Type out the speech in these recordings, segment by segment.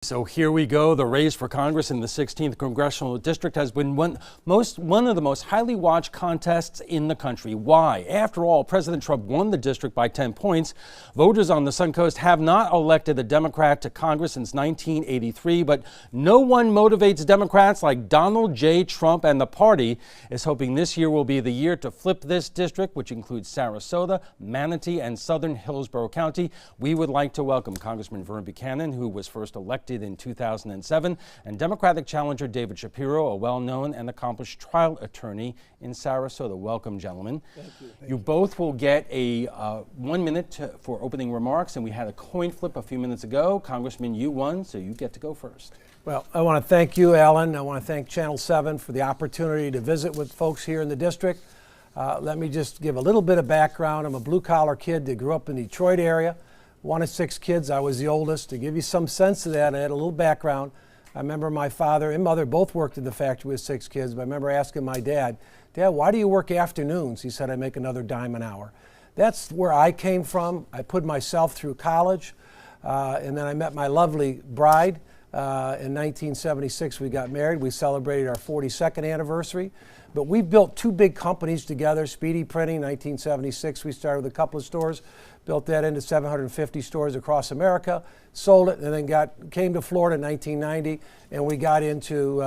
So here we go. The race for Congress in the 16th Congressional District has been one of the most highly watched contests in the country. Why? After all, President Trump won the district by 10 points. Voters on the Suncoast have not elected a Democrat to Congress since 1983, but no one motivates Democrats like Donald J. Trump, and the party is hoping this year will be the year to flip this district, which includes Sarasota, Manatee, and southern Hillsborough County. We would like to welcome Congressman Vern Buchanan, who was first elected in 2007, and Democratic challenger David Shapiro, a well-known and accomplished trial attorney in Sarasota. Welcome, gentlemen. Thank you. You both will get a 1 minute for opening remarks, and we had a coin flip a few minutes ago. Congressman, you won, so you get to go first. Well, I want to thank you, Alan. I want to thank Channel 7 for the opportunity to visit with folks here in the district. Let me just give a little bit of background. I'm a blue-collar kid that grew up in the Detroit area. One of 6 kids. I was the oldest. To give you some sense of that, I had a little background. I remember my father and mother both worked in the factory with 6 kids, but I remember asking my dad, why do you work afternoons? He said, I make another dime an hour. That's where I came from. I put myself through college, and then I met my lovely bride. In 1976, we got married. We celebrated our 42nd anniversary. But we built 2 big companies together, Speedy Printing, 1976. We started with a couple of stores, built that into 750 stores across America, sold it, and then came to Florida in 1990, and we got into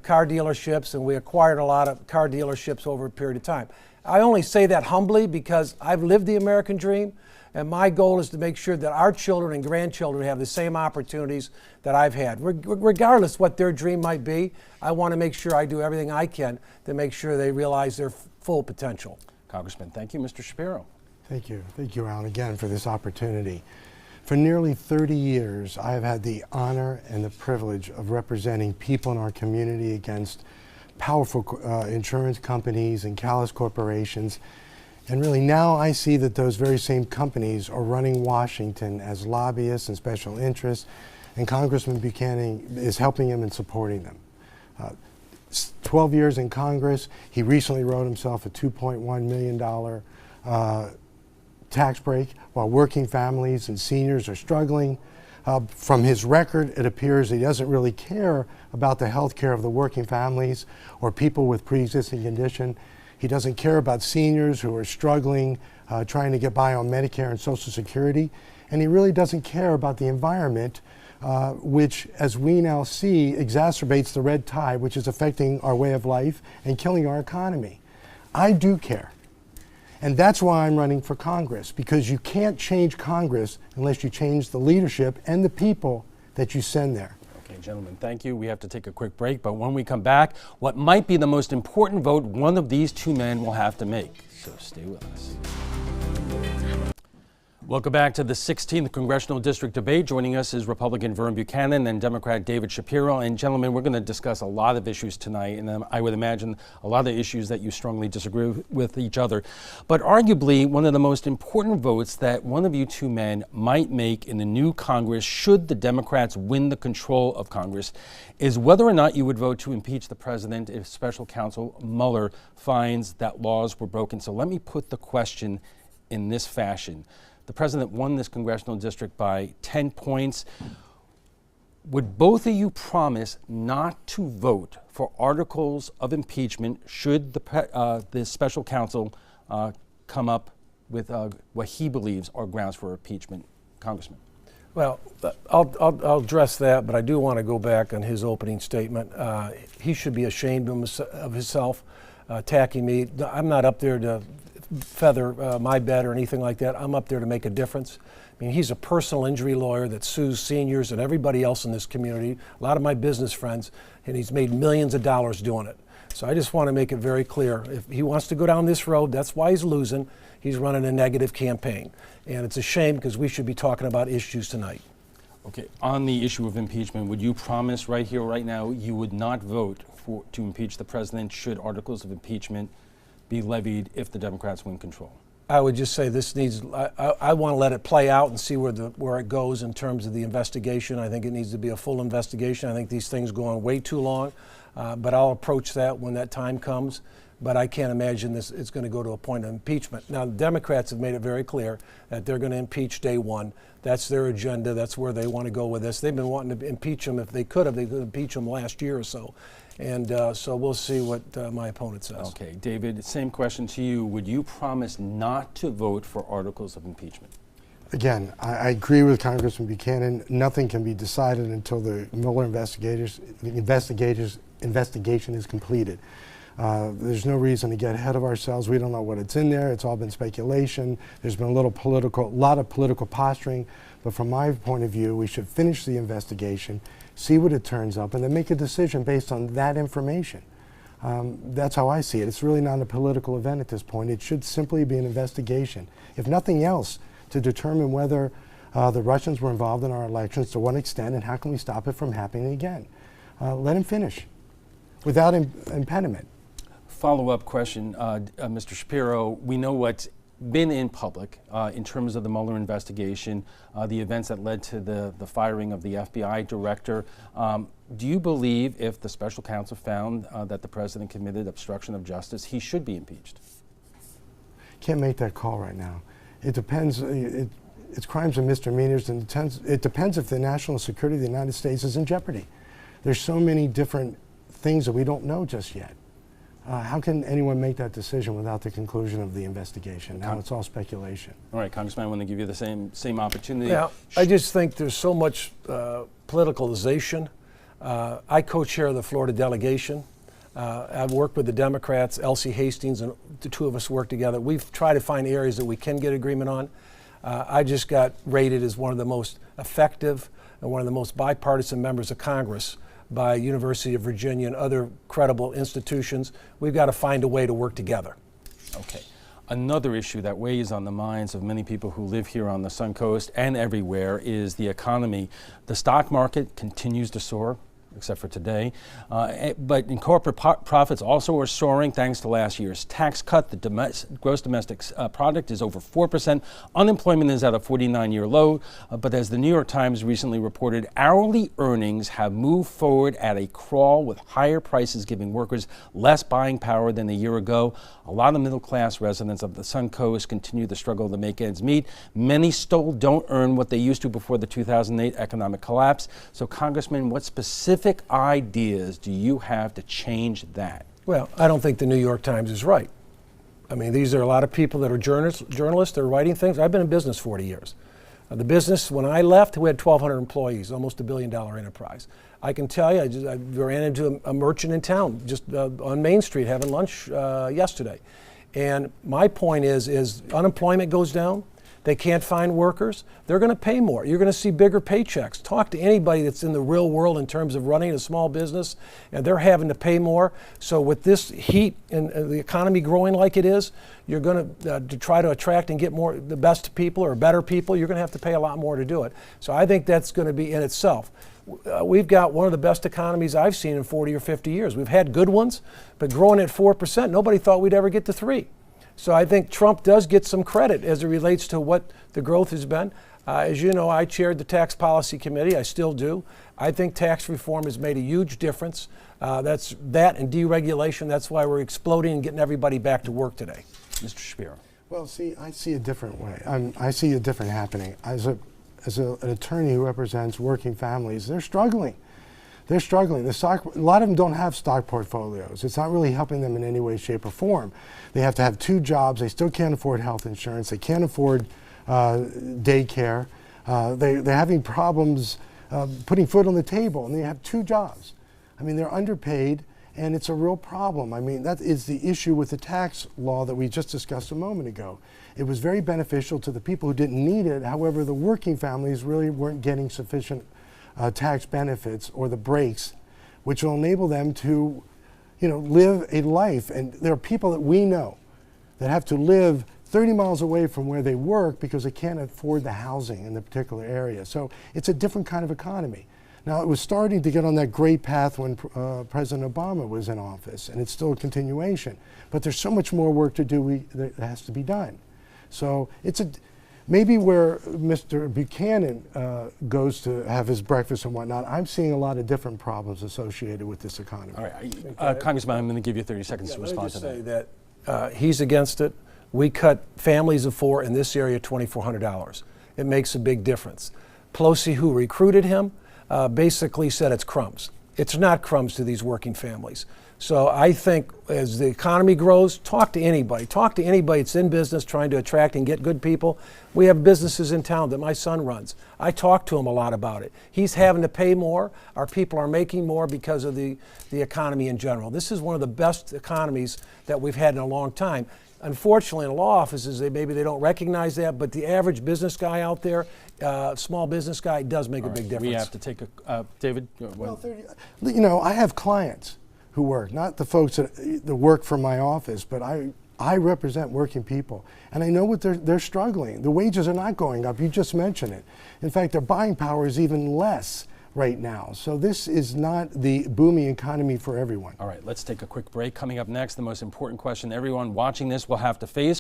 car dealerships, and we acquired a lot of car dealerships over a period of time. I only say that humbly because I've lived the American dream, and my goal is to make sure that our children and grandchildren have the same opportunities that I've had. Regardless what their dream might be, I want to make sure I do everything I can to make sure they realize their full potential. Congressman, thank you. Mr. Shapiro. Thank you. Thank you, Alan, again for this opportunity. For nearly 30 years, I have had the honor and the privilege of representing people in our community against powerful insurance companies and callous corporations. And really now I see that those very same companies are running Washington as lobbyists and special interests, and Congressman Buchanan is helping them and supporting them. 12 years in Congress, he recently wrote himself a $2.1 million tax break while working families and seniors are struggling. From his record, it appears he doesn't really care about the health care of the working families or people with pre-existing condition. He doesn't care about seniors who are struggling, trying to get by on Medicare and Social Security. And he really doesn't care about the environment, which, as we now see, exacerbates the red tide, which is affecting our way of life and killing our economy. I do care. And that's why I'm running for Congress, because you can't change Congress unless you change the leadership and the people that you send there. Okay, gentlemen, thank you. We have to take a quick break, but when we come back, what might be the most important vote one of these 2 men will have to make. So stay with us. Welcome back to the 16th Congressional District debate. Joining us is Republican Vern Buchanan and Democrat David Shapiro. And gentlemen, we're going to discuss a lot of issues tonight, and I would imagine a lot of issues that you strongly disagree with each other. But arguably, one of the most important votes that one of you 2 men might make in the new Congress, should the Democrats win the control of Congress, is whether or not you would vote to impeach the president if Special Counsel Mueller finds that laws were broken. So let me put the question in this fashion. The president won this congressional district by 10 points. Would both of you promise not to vote for articles of impeachment should the special counsel come up with what he believes are grounds for impeachment? Congressman. Well, I'll address that, but I do want to go back on his opening statement. He should be ashamed of himself attacking me. I'm not up there to feather my bed or anything like that. I'm up there to make a difference. I mean, he's a personal injury lawyer that sues seniors and everybody else in this community, a lot of my business friends, and he's made millions of dollars doing it. So I just want to make it very clear. If he wants to go down this road, that's why he's losing. He's running a negative campaign. And it's a shame because we should be talking about issues tonight. Okay, on the issue of impeachment, would you promise right here, right now, you would not vote to impeach the president should articles of impeachment be levied if the Democrats win control? I would just say this needs, I want to let it play out and see where it goes in terms of the investigation. I think it needs to be a full investigation. I think these things go on way too long, but I'll approach that when that time comes. but I can't imagine this it's going to go to a point of impeachment. Now, the Democrats have made it very clear that they're going to impeach day one. That's their agenda. That's where they want to go with this. They've been wanting to impeach him. If they could have, they could impeach him last year or so. And so we'll see what my opponent says. Okay, David, same question to you. Would you promise not to vote for articles of impeachment? Again, I agree with Congressman Buchanan. Nothing can be decided until the Mueller investigation is completed. There's no reason to get ahead of ourselves. We don't know what it's in there. It's all been speculation. There's been a lot of political posturing. But from my point of view, we should finish the investigation, see what it turns up, and then make a decision based on that information. That's how I see it. It's really not a political event at this point. It should simply be an investigation. If nothing else, to determine whether the Russians were involved in our elections, to what extent, and how can we stop it from happening again. Let him finish without impediment. Follow-up question, Mr. Shapiro. We know what's been in public in terms of the Mueller investigation, the events that led to the firing of the FBI director. Do you believe if the special counsel found that the president committed obstruction of justice, he should be impeached? Can't make that call right now. It depends. It's crimes and misdemeanors, and it depends if the national security of the United States is in jeopardy. There's so many different things that we don't know just yet. How can anyone make that decision without the conclusion of the investigation? Now it's all speculation. All right, Congressman, I want to give you the same opportunity. Yeah, I just think there's so much politicalization. I co-chair the Florida delegation. I've worked with the Democrats, Elsie Hastings, and the two of us work together. We've tried to find areas that we can get agreement on. I just got rated as one of the most effective and one of the most bipartisan members of Congress by University of Virginia and other credible institutions. We've got to find a way to work together. Okay. Another issue that weighs on the minds of many people who live here on the Suncoast and everywhere is the economy. The stock market continues to soar, except for today. But in corporate profits also are soaring thanks to last year's tax cut. The gross domestic product is over 4%. Unemployment is at a 49-year low. But as the New York Times recently reported, hourly earnings have moved forward at a crawl, with higher prices giving workers less buying power than a year ago. A lot of middle-class residents of the Suncoast continue the struggle to make ends meet. Many still don't earn what they used to before the 2008 economic collapse. So, Congressman, what specific ideas do you have to change that? Well, I don't think the New York Times is right. I mean, these are a lot of people that are journalists. They're writing things. I've been in business 40 years. The business, when I left, we had 1,200 employees, almost $1 billion enterprise. I can tell you, I ran into a merchant in town just on Main Street having lunch yesterday. And my point is unemployment goes down. They can't find workers. They're going to pay more. You're going to see bigger paychecks. Talk to anybody that's in the real world in terms of running a small business, and they're having to pay more. So with this heat and the economy growing like it is, you're going to try to attract and get the best people or better people, you're going to have to pay a lot more to do it. So I think that's going to be in itself. We've got one of the best economies I've seen in 40 or 50 years. We've had good ones, but growing at 4%, nobody thought we'd ever get to 3%. So I think Trump does get some credit as it relates to what the growth has been. As you know, I chaired the Tax Policy Committee. I still do. I think tax reform has made a huge difference. That's that and deregulation. That's why we're exploding and getting everybody back to work today. Mr. Shapiro. Well, see, I see a different way. I see a different happening. As an attorney who represents working families, they're struggling. They're struggling. A lot of them don't have stock portfolios. It's not really helping them in any way, shape, or form. They have to have 2 jobs. They still can't afford health insurance. They can't afford daycare. They're having problems putting food on the table, and they have 2 jobs. I mean, they're underpaid, and it's a real problem. I mean, that is the issue with the tax law that we just discussed a moment ago. It was very beneficial to the people who didn't need it. However, the working families really weren't getting sufficient tax benefits or the breaks, which will enable them to, live a life. And there are people that we know that have to live 30 miles away from where they work because they can't afford the housing in the particular area. So it's a different kind of economy. Now, it was starting to get on that great path when President Obama was in office, and it's still a continuation. But there's so much more work to do that has to be done. So maybe where Mr. Buchanan goes to have his breakfast and whatnot, I'm seeing a lot of different problems associated with this economy. All right, Congressman, I'm going to give you 30 seconds to respond to that. Let me just say that he's against it. We cut families of four in this area $2,400. It makes a big difference. Pelosi, who recruited him, basically said it's crumbs. It's not crumbs to these working families. So I think as the economy grows, talk to anybody. Talk to anybody that's in business trying to attract and get good people. We have businesses in town that my son runs. I talk to him a lot about it. He's having to pay more. Our people are making more because of the economy in general. This is one of the best economies that we've had in a long time. Unfortunately, in law offices, maybe they don't recognize that, but the average business guy out there, small business guy, does make a big difference. We have to take a, David? Well, you know, I have clients who work, not the folks that work for my office, but I represent working people, and I know what they're struggling. The wages are not going up. You just mentioned it. In fact, their buying power is even less right now. So this is not the booming economy for everyone. All right, let's take a quick break. Coming up next, the most important question everyone watching this will have to face.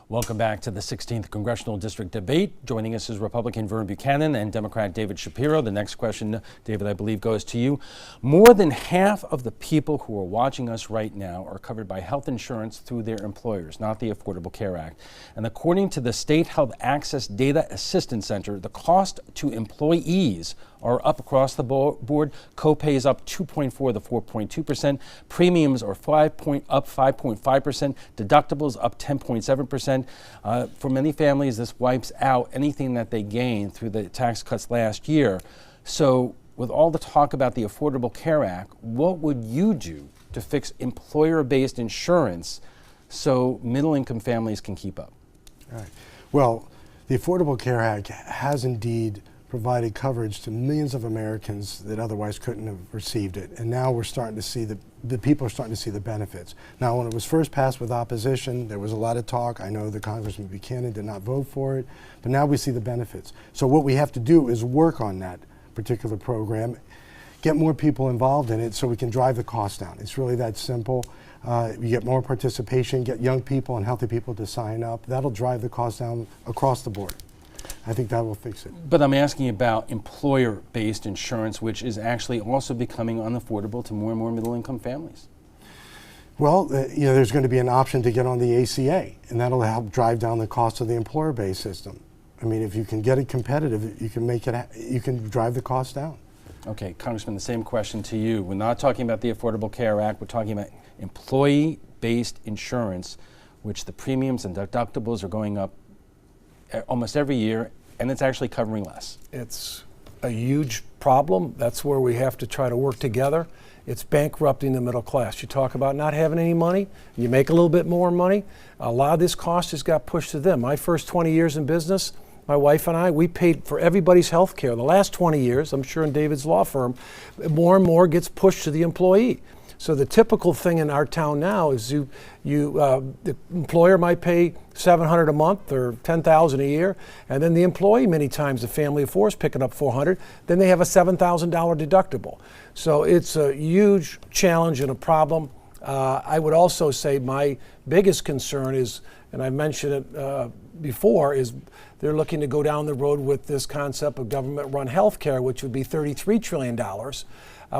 Welcome back to the 16th Congressional District Debate. Joining us is Republican Vern Buchanan and Democrat David Shapiro. The next question, David, I believe goes to you. More than half of the people who are watching us right now are covered by health insurance through their employers, not the Affordable Care Act. And according to the State Health Access Data Assistance Center, the cost to employees are up across the board. Copays up 2.4 to 4.2%. Premiums are up 5.5%. Deductibles up 10.7%. For many families, this wipes out anything that they gained through the tax cuts last year. So with all the talk about the Affordable Care Act, what would you do to fix employer-based insurance so middle-income families can keep up? All right. Well, the Affordable Care Act has indeed provided coverage to millions of Americans that otherwise couldn't have received it. And now we're starting to see the people are starting to see the benefits. Now, when it was first passed with opposition, there was a lot of talk. I know that Congressman Buchanan did not vote for it, but now we see the benefits. So what we have to do is work on that particular program, get more people involved in it so we can drive the cost down. It's really that simple. You get more participation, get young people and healthy people to sign up. That'll drive the cost down across the board. I think that will fix it. But I'm asking about employer-based insurance, which is actually also becoming unaffordable to more and more middle-income families. Well, you know, there's going to be an option to get on the ACA, and that'll help drive down the cost of the employer-based system. I mean, if you can get it competitive, you can make it. You can drive the cost down. Okay, Congressman, the same question to you. We're not talking about the Affordable Care Act. We're talking about employee-based insurance, which the premiums and deductibles are going up almost every year, and it's actually covering less. It's a huge problem. That's where we have to try to work together. It's bankrupting the middle class. You talk about not having any money, you make a little bit more money. A lot of this cost has got pushed to them. My first 20 years in business, my wife and I, we paid for everybody's health care. The last 20 years, I'm sure in David's law firm, more and more gets pushed to the employee. So the typical thing in our town now is the employer might pay $700 a month or $10,000 a year, and then the employee, many times the family of four, is picking up $400. Then they have a $7,000 deductible. So it's a huge challenge and a problem. I would also say my biggest concern is, and I mentioned it before, is they're looking to go down the road with this concept of government-run health care, which would be $33 trillion.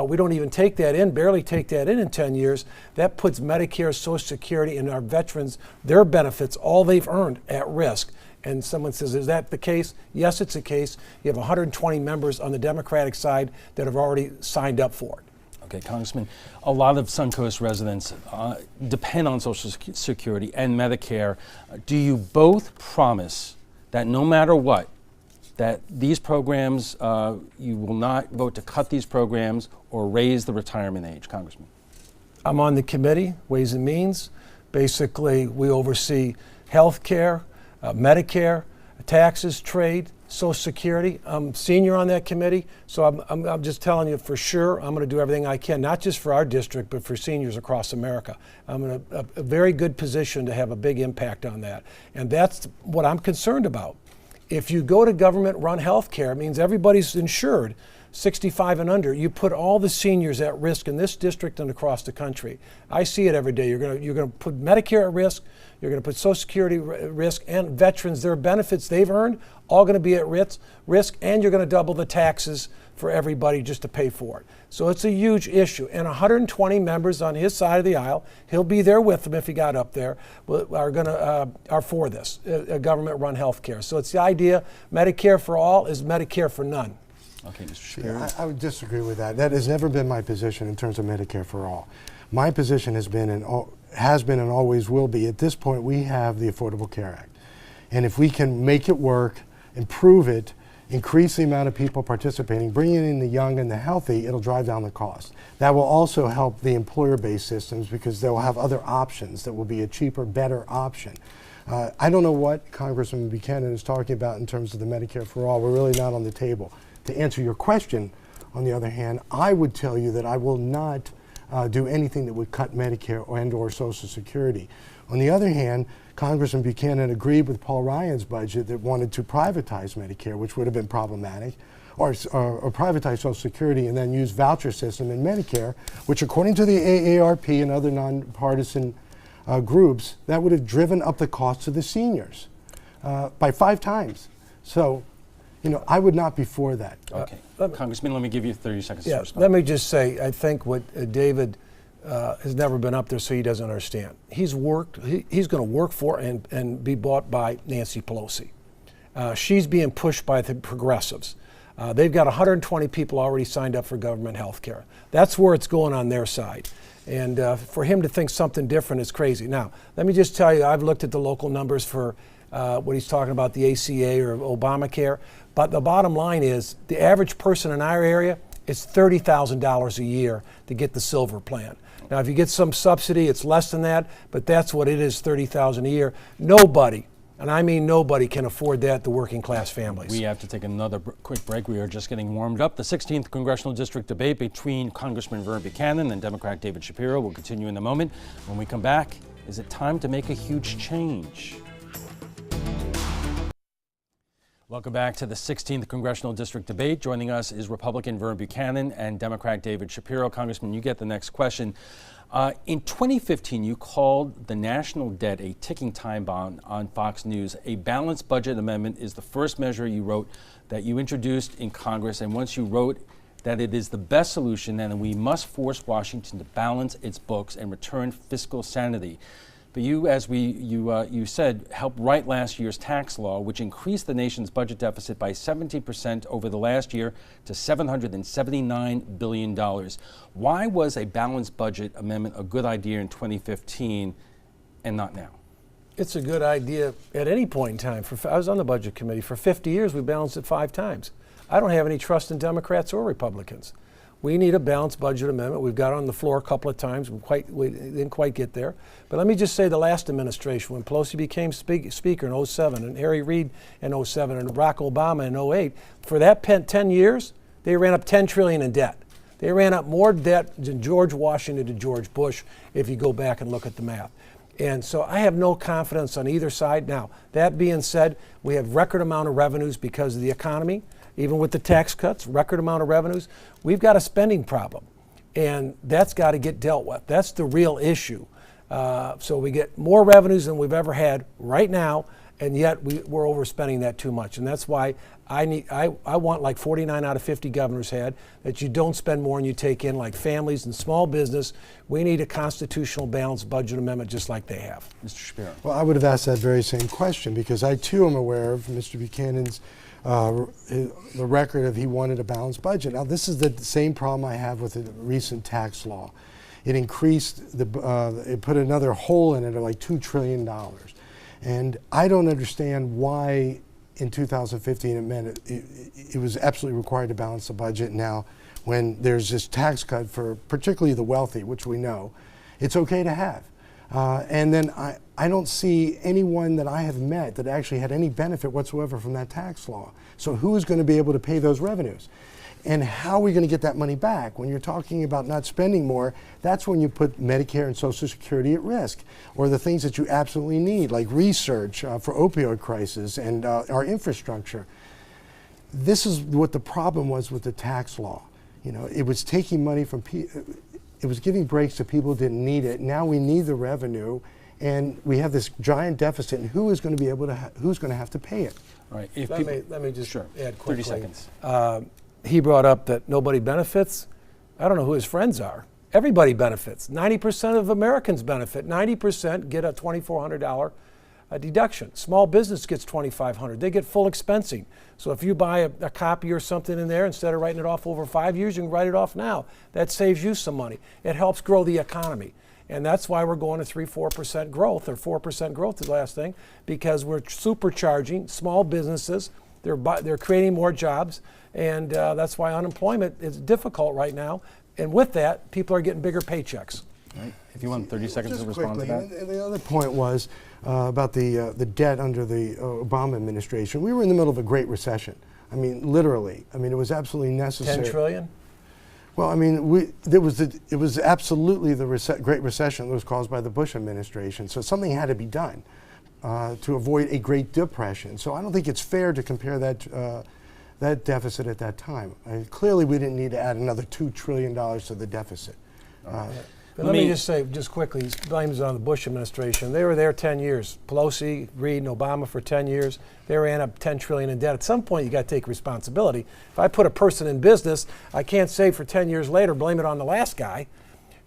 We don't even take that in, barely take that in 10 years. That puts Medicare, Social Security, and our veterans, their benefits, all they've earned, at risk. And someone says, is that the case? Yes, it's the case. You have 120 members on the Democratic side that have already signed up for it. Okay, Congressman, a lot of Suncoast residents depend on Social Security and Medicare. Do you both promise that no matter what, that these programs, you will not vote to cut these programs or raise the retirement age, Congressman? I'm on the committee, Ways and Means. Basically, we oversee health care, Medicare, taxes, trade, Social Security. I'm senior on that committee, so I'm just telling you for sure I'm going to do everything I can, not just for our district, but for seniors across America. I'm in a very good position to have a big impact on that. And that's what I'm concerned about. If you go to government-run health care, it means everybody's insured. 65 and under, you put all the seniors at risk in this district and across the country. I see it every day. You're going to put Medicare at risk, you're going to put Social Security at risk, and veterans, their benefits they've earned, all going to be at risk, and you're going to double the taxes for everybody just to pay for it. So it's a huge issue. And 120 members on his side of the aisle, he'll be there with them if he got up there, are for this, government-run health care. So it's the idea, Medicare for all is Medicare for none. Okay, Mr. Shapiro. I would disagree with that. That has never been my position in terms of Medicare for all. My position has been and always will be, at this point, we have the Affordable Care Act. And if we can make it work, improve it, increase the amount of people participating, bringing in the young and the healthy, it'll drive down the cost. That will also help the employer-based systems because they'll have other options that will be a cheaper, better option. I don't know what Congressman Buchanan is talking about in terms of the Medicare for all. We're really not on the table. To answer your question, on the other hand, I would tell you that I will not do anything that would cut Medicare or Social Security. On the other hand, Congressman Buchanan agreed with Paul Ryan's budget that wanted to privatize Medicare, which would have been problematic, or privatize Social Security and then use voucher system in Medicare, which according to the AARP and other nonpartisan groups, that would have driven up the cost to the seniors by 5 times. So, I would not be for that. Okay. Congressman, let me give you 30 seconds to respond. Let me just say, I think what David has never been up there, so he doesn't understand. He's going to work for and be bought by Nancy Pelosi. She's being pushed by the progressives. They've got 120 people already signed up for government health care. That's where it's going on their side. And for him to think something different is crazy. Now, let me just tell you, I've looked at the local numbers for what he's talking about, the ACA or Obamacare. But the bottom line is the average person in our area is $30,000 a year to get the silver plan. Now, if you get some subsidy, it's less than that, but that's what it is, $30,000 a year. Nobody, and I mean nobody, can afford that, the working class families. We have to take another quick break. We are just getting warmed up. The 16th Congressional District debate between Congressman Vern Buchanan and Democrat David Shapiro will continue in a moment. When we come back, is it time to make a huge change? Welcome back to the 16th Congressional District debate. Joining us is Republican Vern Buchanan and Democrat David Shapiro. Congressman, you get the next question. In 2015, you called the national debt a ticking time bomb on Fox News. A balanced budget amendment is the first measure you wrote that you introduced in Congress, and once you wrote that it is the best solution and we must force Washington to balance its books and return fiscal sanity. But you, as you said, helped write last year's tax law, which increased the nation's budget deficit by 70% over the last year to $779 billion. Why was a balanced budget amendment a good idea in 2015 and not now? It's a good idea at any point in time. I was on the Budget Committee. For 50 years, we balanced it 5 times. I don't have any trust in Democrats or Republicans. We need a balanced budget amendment. We've got it on the floor a couple of times. We didn't quite get there. But let me just say the last administration, when Pelosi became Speaker in 07, and Harry Reid in 07, and Barack Obama in 08, for that 10 years, they ran up $10 trillion in debt. They ran up more debt than George Washington to George Bush, if you go back and look at the math. And so I have no confidence on either side. Now, that being said, we have record amount of revenues because of the economy. Even with the tax cuts, record amount of revenues, we've got a spending problem, and that's got to get dealt with. That's the real issue. So we get more revenues than we've ever had right now, and yet we're overspending that too much. And that's why I want, like 49 out of 50 governors had, that you don't spend more than you take in, like families and small business. We need a constitutional balanced budget amendment just like they have. Mr. Shapiro. Well, I would have asked that very same question because I too am aware of Mr. Buchanan's the record of he wanted a balanced budget. Now, this is the same problem I have with the recent tax law. It increased it put another hole in it of like $2 trillion. And I don't understand why in 2015 it meant it was absolutely required to balance the budget now when there's this tax cut for particularly the wealthy, which we know, it's okay to have. And then I don't see anyone that I have met that actually had any benefit whatsoever from that tax law. So who is going to be able to pay those revenues? And how are we going to get that money back? When you're talking about not spending more, that's when you put Medicare and Social Security at risk, or the things that you absolutely need, like research for opioid crisis and our infrastructure. this is what the problem was with the tax law. You know, it was taking money from it was giving breaks to people who didn't need it. Now we need the revenue, and we have this giant deficit. And who is going to be able to? Who's going to have to pay it? All right. Let me just add quickly. 30 seconds. He brought up that nobody benefits. I don't know who his friends are. Everybody benefits. 90% of Americans benefit. 90% get a $2,400 deduction. Small business gets $2,500. They get full expensing. So if you buy a copy or something in there, instead of writing it off over 5 years, you can write it off now. That saves you some money. It helps grow the economy. And that's why we're going to 3-4% growth, or 4% growth the last thing, because we're supercharging small businesses. They're creating more jobs, and that's why unemployment is difficult right now. And with that, people are getting bigger paychecks. Right. If you want 30 seconds to respond to that. And the other point was about the debt under the Obama administration. We were in the middle of a Great Recession. I mean, literally. I mean, it was absolutely necessary. 10 trillion? Well, I mean, it was absolutely the Great Recession that was caused by the Bush administration. So something had to be done to avoid a Great Depression. So I don't think it's fair to compare that deficit at that time. Clearly, we didn't need to add another $2 trillion to the deficit. But let me just say, just quickly, he blames it on the Bush administration. They were there 10 years. Pelosi, Reid, and Obama for 10 years. They ran up $10 trillion in debt. At some point, you got to take responsibility. If I put a person in business, I can't say for 10 years later, blame it on the last guy.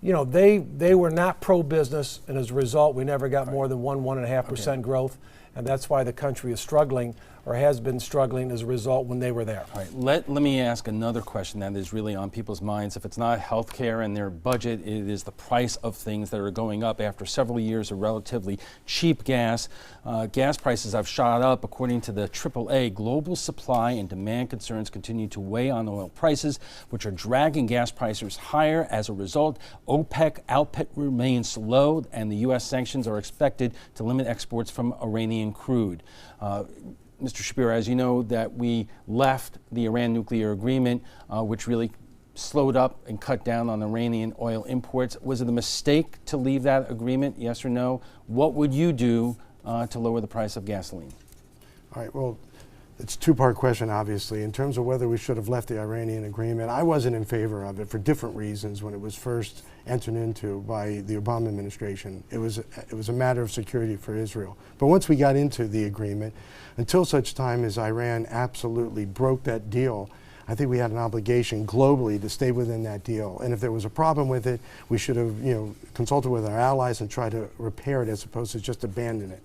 You know, they were not pro-business, and as a result, we never got more than 1.5% growth, and that's why the country is struggling, or has been struggling as a result when they were there. All right, let me ask another question that is really on people's minds. If it's not health care and their budget, it is the price of things that are going up after several years of relatively cheap gas. Gas prices have shot up. According to the AAA, global supply and demand concerns continue to weigh on oil prices, which are dragging gas prices higher. As a result, OPEC output remains low, and the U.S. sanctions are expected to limit exports from Iranian crude. Mr. Shapiro, as you know, that we left the Iran nuclear agreement, which really slowed up and cut down on Iranian oil imports. Was it a mistake to leave that agreement, yes or no? What would you do to lower the price of gasoline? All right, well, it's a two-part question, obviously. In terms of whether we should have left the Iranian agreement, I wasn't in favor of it for different reasons when it was first entered into by the Obama administration. It was a matter of security for Israel. But once we got into the agreement, until such time as Iran absolutely broke that deal, I think we had an obligation globally to stay within that deal. And if there was a problem with it, we should have, consulted with our allies and tried to repair it as opposed to just abandon it.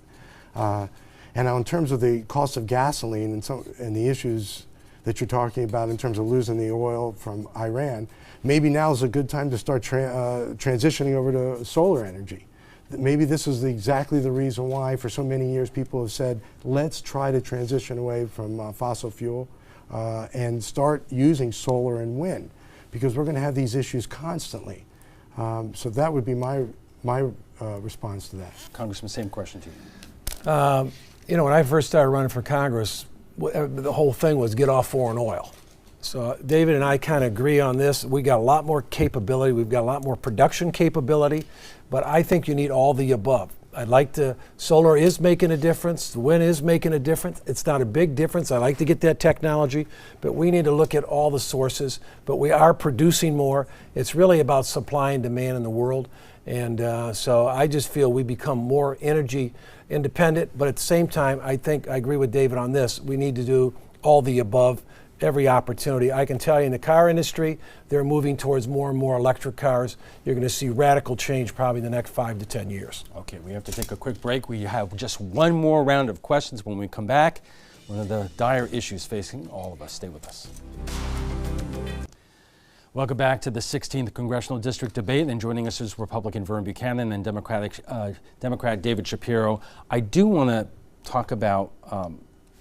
And now in terms of the cost of gasoline and the issues that you're talking about in terms of losing the oil from Iran, maybe now is a good time to start transitioning over to solar energy. Maybe this is exactly the reason why for so many years people have said, let's try to transition away from fossil fuel and start using solar and wind, because we're going to have these issues constantly. So that would be my response to that. Congressman, same question to you. When I first started running for Congress, the whole thing was get off foreign oil. So David and I kind of agree on this. We got a lot more capability. We've got a lot more production capability, but I think you need all the above. Solar is making a difference. The wind is making a difference. It's not a big difference. I like to get that technology, but we need to look at all the sources. But we are producing more. It's really about supply and demand in the world. And so I just feel we become more energy independent, but at the same time, I think I agree with David on this. We need to do all the above, every opportunity. I can tell you in the car industry, they're moving towards more and more electric cars. You're going to see radical change probably in the next 5 to 10 years. Okay, we have to take a quick break. We have just one more round of questions. When we come back, one of the dire issues facing all of us. Stay with us. Welcome back to the 16th Congressional District debate, and joining us is Republican Vern Buchanan and Democrat David Shapiro. I do want to talk about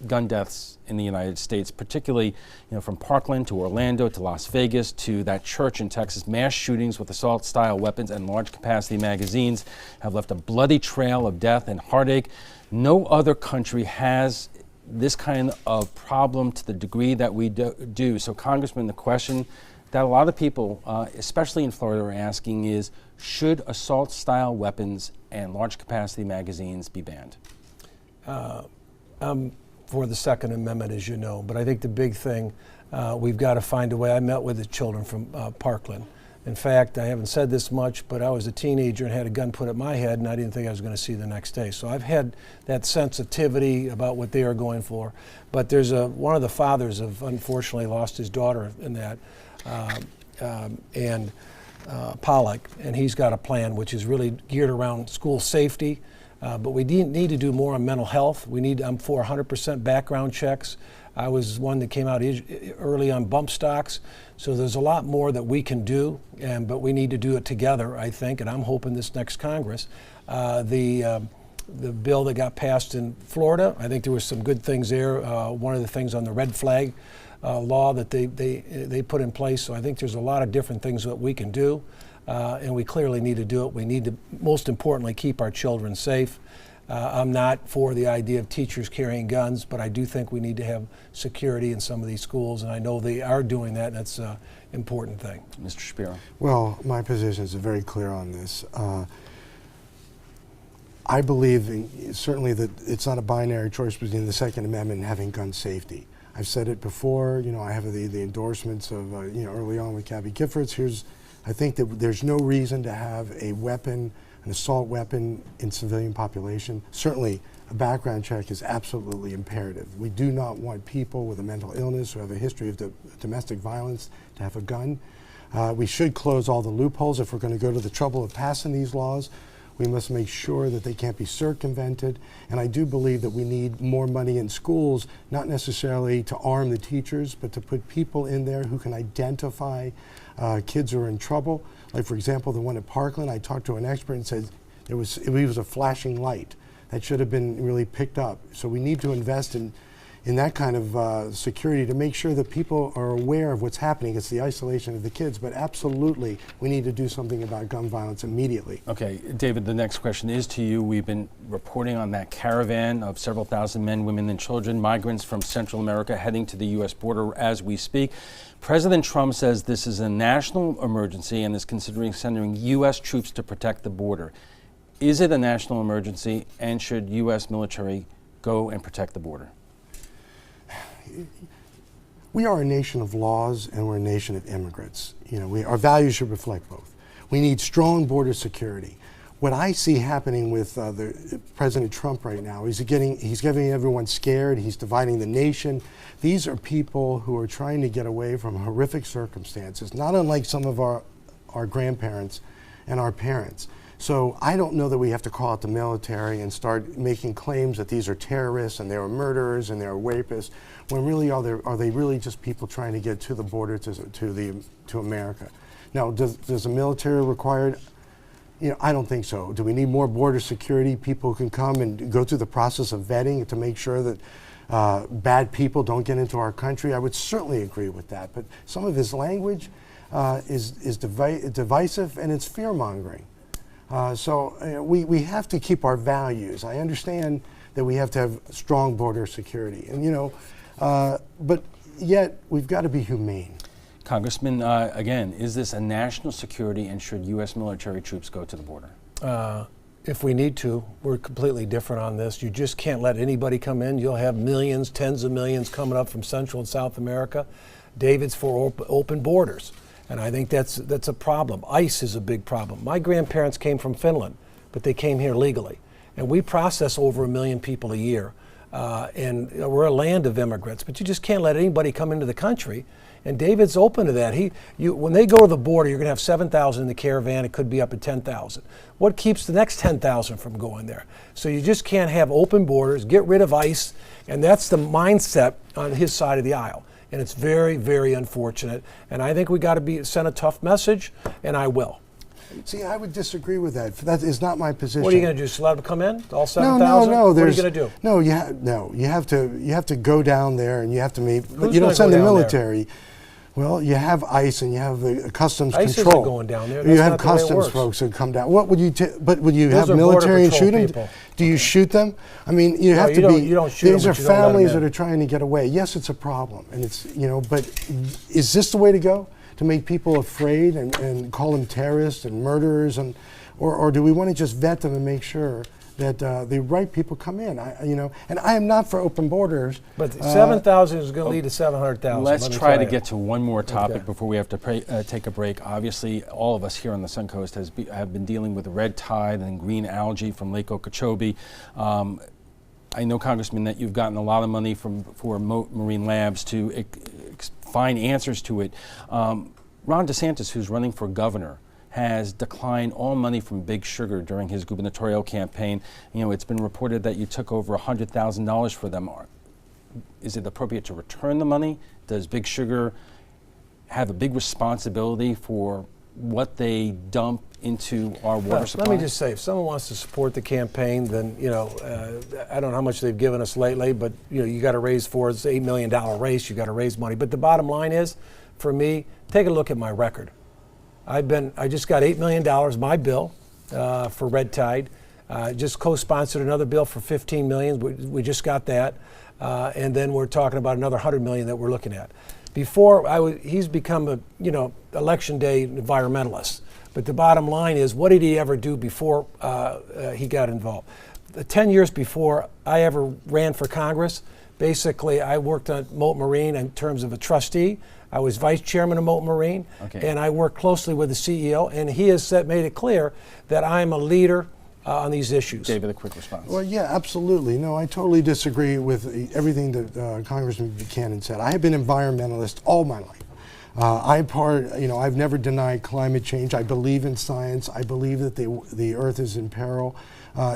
gun deaths in the United States, particularly from Parkland to Orlando to Las Vegas to that church in Texas. Mass shootings with assault-style weapons and large-capacity magazines have left a bloody trail of death and heartache. No other country has this kind of problem to the degree that we do. So, Congressman, the question that a lot of people, especially in Florida, are asking is, should assault-style weapons and large-capacity magazines be banned? for the Second Amendment, as you know. But I think the big thing, we've got to find a way. I met with the children from Parkland. In fact, I haven't said this much, but I was a teenager and had a gun put at my head, and I didn't think I was going to see the next day. So I've had that sensitivity about what they are going for. But there's one of the fathers have unfortunately lost his daughter in that, Pollock, and he's got a plan which is really geared around school safety. But we need to do more on mental health. I'm for 100% background checks. I was one that came out early on bump stocks. So there's a lot more that we can do, but we need to do it together, I think, and I'm hoping this next Congress. The bill that got passed in Florida, I think there was some good things there. One of the things on the red flag law that they put in place. So I think there's a lot of different things that we can do, and we clearly need to do it. We need to, most importantly, keep our children safe. I'm not for the idea of teachers carrying guns, but I do think we need to have security in some of these schools, and I know they are doing that, and that's an important thing. Mr. Shapiro. Well, my position is very clear on this. I believe certainly that it's not a binary choice between the Second Amendment and having gun safety. I've said it before, I have the endorsements of, early on with Gabby Giffords. I think that there's no reason to have a weapon, an assault weapon in civilian population. Certainly, a background check is absolutely imperative. We do not want people with a mental illness who have a history of domestic violence to have a gun. We should close all the loopholes. If we're going to go to the trouble of passing these laws, we must make sure that they can't be circumvented. And I do believe that we need more money in schools, not necessarily to arm the teachers, but to put people in there who can identify kids who are in trouble. Like, for example, the one at Parkland, I talked to an expert and said it was a flashing light that should have been really picked up. So we need to invest in that kind of security to make sure that people are aware of what's happening. It's the isolation of the kids, but absolutely we need to do something about gun violence immediately. Okay, David, the next question is to you. We've been reporting on that caravan of several thousand men, women, and children, migrants from Central America heading to the U.S. border as we speak. President Trump says this is a national emergency and is considering sending U.S. troops to protect the border. Is it a national emergency, and should U.S. military go and protect the border? We are a nation of laws, and we're a nation of immigrants. Our values should reflect both. We need strong border security. What I see happening with President Trump right now is he's getting everyone scared. He's dividing the nation. These are people who are trying to get away from horrific circumstances, not unlike some of our grandparents and our parents. So I don't know that we have to call out the military and start making claims that these are terrorists and they're murderers and they're rapists, when really are they really just people trying to get to the border to America? Now, does the military required? I don't think so. Do we need more border security? People can come and go through the process of vetting to make sure that bad people don't get into our country. I would certainly agree with that. But some of his language is divisive, and it's fear-mongering. So we have to keep our values. I understand that we have to have strong border security, and but yet we've got to be humane. Congressman, again, is this a national security, and should U.S. military troops go to the border? If we need to, we're completely different on this. You just can't let anybody come in. You'll have millions, tens of millions coming up from Central and South America. David's for open borders, and I think that's a problem. ICE is a big problem. My grandparents came from Finland, but they came here legally, and we process over 1 million people a year. And we're a land of immigrants, but you just can't let anybody come into the country. And David's open to that. When they go to the border, you're going to have 7,000 in the caravan. It could be up to 10,000. What keeps the next 10,000 from going there? So you just can't have open borders, get rid of ICE, and that's the mindset on his side of the aisle. And it's very, very unfortunate. And I think we got to send a tough message, and I will. See, I would disagree with that. That is not my position. What are you going to do? Just let them come in? All 7,000? No. What are you going to do? No, you have to go down there and you have to meet. But Who's you don't send the military. There? Well, you have ICE and you have the customs ICE control. Isn't going down there. You have customs folks that come down. What would you? But would you Those have are military and Border shoot Patrol them? people. Do you shoot them? I mean, you have to be. You don't shoot these them, are but you don't let them families in. that are trying to get away. Yes, it's a problem, and it's But is this the way to go? To make people afraid and call them terrorists and murderers, or do we want to just vet them and make sure that the right people come in. And I am not for open borders. But 7,000 is going to lead to 700,000. Let's try to get to one more topic before we have to take a break. Obviously, all of us here on the Suncoast have been dealing with red tide and green algae from Lake Okeechobee. I know, Congressman, that you've gotten a lot of money for Mote Marine Labs to find answers to it. Ron DeSantis, who's running for governor, has declined all money from Big Sugar during his gubernatorial campaign. It's been reported that you took over $100,000 for them. Is it appropriate to return the money? Does Big Sugar have a big responsibility for what they dump into our water supply? Let me just say, if someone wants to support the campaign, then I don't know how much they've given us lately, but you got to raise for it's an $8 million race. You got to raise money. But the bottom line is, for me, take a look at my record. I just got $8 million, my bill, for red tide. Just co-sponsored another bill for $15 million. We just got that, and then we're talking about another $100 million that we're looking at. He's become a election day environmentalist. But the bottom line is, what did he ever do before he got involved? The 10 years before I ever ran for Congress, basically I worked on Mote Marine in terms of a trustee. I was vice chairman of Mote Marine, and I worked closely with the CEO, and he has made it clear that I'm a leader on these issues. David, a quick response. Well, yeah, absolutely. No, I totally disagree with everything that Congressman Buchanan said. I have been environmentalist all my life. I've never denied climate change. I believe in science. I believe that the Earth is in peril.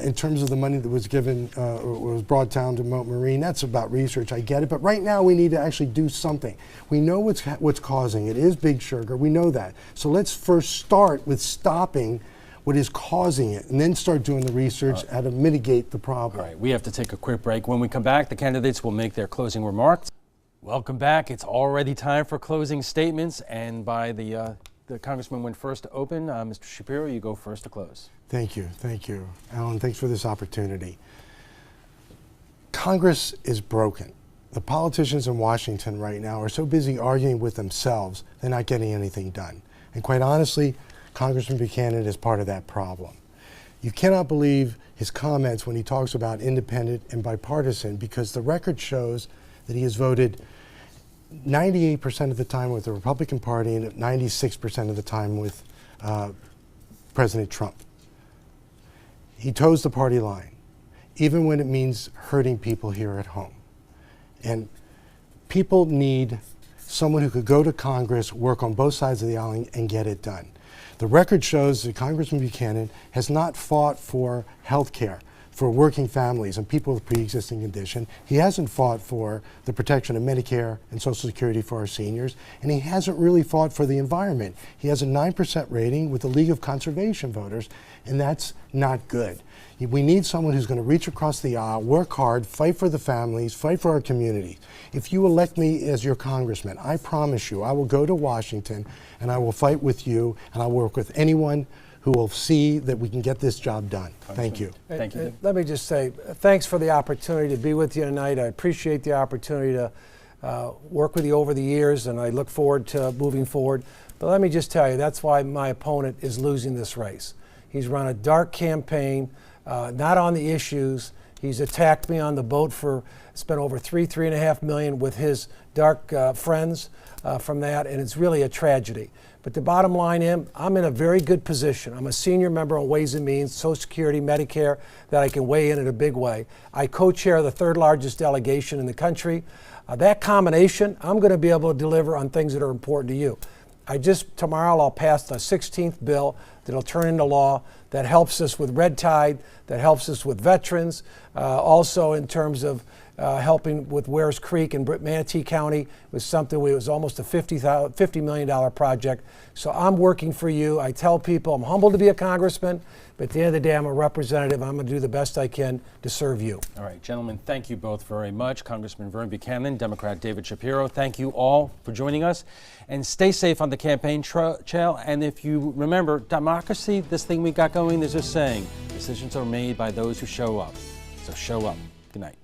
In terms of the money that was given, was brought down to Mote Marine, that's about research. I get it. But right now, we need to actually do something. We know what's causing it. It is Big Sugar. We know that. So let's first start with stopping what is causing it, and then start doing the research how to mitigate the problem. All right, we have to take a quick break. When we come back, the candidates will make their closing remarks. Welcome back. It's already time for closing statements, and by the congressman went first to open. Mr. Shapiro, you go first to close. Thank you, Alan. Thanks for this opportunity. Congress is broken. The politicians in Washington right now are so busy arguing with themselves, they're not getting anything done. And quite honestly, Congressman Buchanan is part of that problem. You cannot believe his comments when he talks about independent and bipartisan, because the record shows that he has voted 98% of the time with the Republican Party and 96% of the time with President Trump. He toes the party line, even when it means hurting people here at home. And people need someone who could go to Congress, work on both sides of the aisle, and get it done. The record shows that Congressman Buchanan has not fought for health care for working families and people with pre-existing condition. He hasn't fought for the protection of Medicare and Social Security for our seniors, and he hasn't really fought for the environment. He has a 9% rating with the League of Conservation Voters, and that's not good. We need someone who's going to reach across the aisle, work hard, fight for the families, fight for our community. If you elect me as your congressman, I promise you I will go to Washington and I will fight with you, and I'll work with anyone who will see that we can get this job done. Thank you. Thank you. Let me just say, thanks for the opportunity to be with you tonight. I appreciate the opportunity to work with you over the years, and I look forward to moving forward. But let me just tell you, that's why my opponent is losing this race. He's run a dark campaign, not on the issues. He's attacked me on the boat spent over $3.5 million with his dark friends from that, and it's really a tragedy. But the bottom line is, I'm in a very good position. I'm a senior member on Ways and Means, Social Security, Medicare, that I can weigh in a big way. I co-chair the third largest delegation in the country. That combination, I'm going to be able to deliver on things that are important to you. Tomorrow I'll pass the 16th bill that'll turn into law that helps us with red tide, that helps us with veterans, also in terms of helping with Wares Creek in Manatee County was something. It was almost a $50 million project. So I'm working for you. I tell people I'm humbled to be a congressman, but at the end of the day, I'm a representative. I'm going to do the best I can to serve you. All right, gentlemen, thank you both very much. Congressman Vern Buchanan, Democrat David Shapiro, thank you all for joining us. And stay safe on the campaign trail. And if you remember, democracy, this thing we got going, there's a saying, decisions are made by those who show up. So show up. Good night.